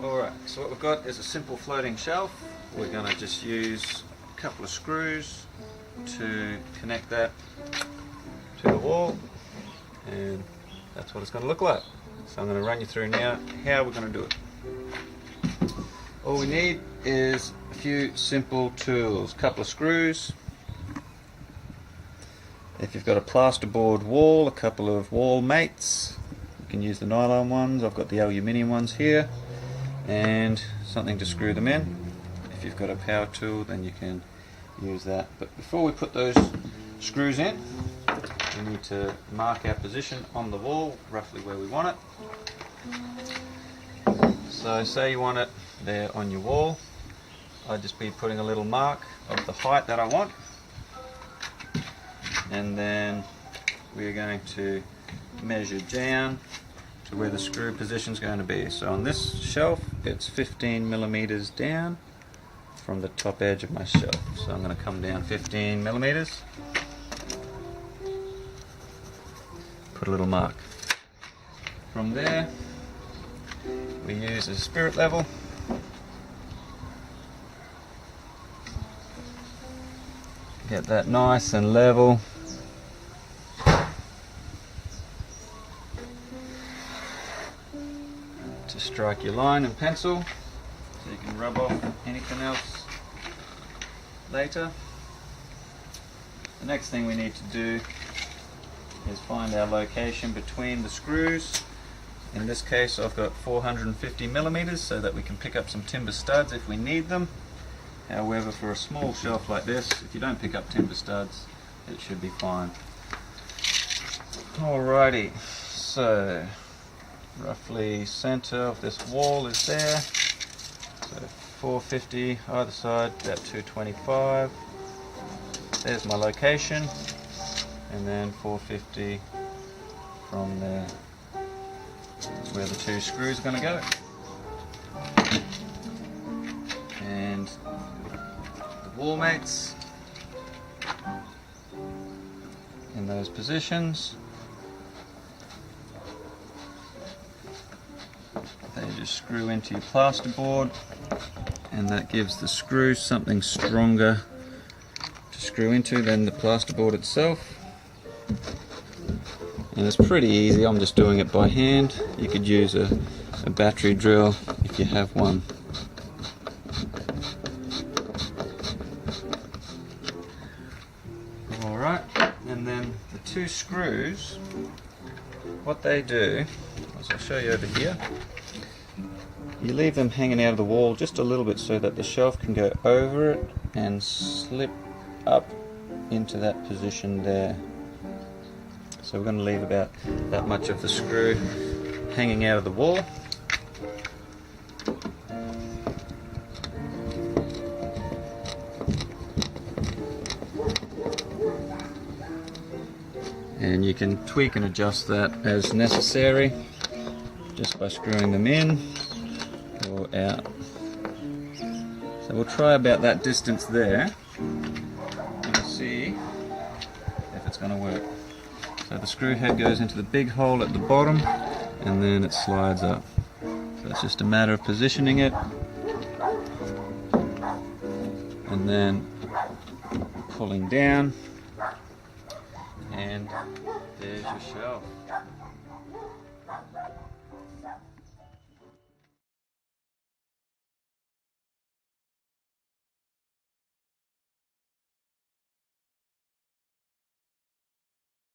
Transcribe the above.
Alright, so what we've got is a simple floating shelf. We're going to just use a couple of screws to connect that to the wall, and that's what it's going to look like. So I'm going to run you through now how we're going to do it. All we need is a few simple tools, a couple of screws. If you've got a plasterboard wall, a couple of wall mates. You can use the nylon ones, I've got the aluminium ones here, and something to screw them in. If you've got a power tool, then you can use that. But before we put those screws in, we need to mark our position on the wall, roughly where we want it. So say you want it there on your wall, I'd just be putting a little mark of the height that I want, and then we're going to measure down to where the screw position is going to be. So on this shelf it's 15 millimeters down from the top edge of my shelf. So I'm going to come down 15 millimeters, put a little mark. From there we use a spirit level. Get that nice and level. To strike your line and pencil so you can rub off anything else later. The next thing we need to do is find our location between the screws. In this case I've got 450 millimeters so that we can pick up some timber studs if we need them. However, for a small shelf like this, if you don't pick up timber studs, it should be fine. Alrighty, so roughly center of this wall is there. So 450 either side, about 225. There's my location, and then 450 from there. That's where the two screws are going to go. And the wall mates in those positions. They just screw into your plasterboard, and that gives the screw something stronger to screw into than the plasterboard itself. And it's pretty easy, I'm just doing it by hand. You could use a battery drill if you have one. Alright, and then the two screws, what they do, as I'll show you over here, you leave them hanging out of the wall just a little bit so that the shelf can go over it and slip up into that position there. So we're going to leave about that much of the screw hanging out of the wall. And you can tweak and adjust that as necessary just by screwing them in or out. So we'll try about that distance there and see if it's going to work. So the screw head goes into the big hole at the bottom and then it slides up. So it's just a matter of positioning it and then pulling down, and there's your shelf.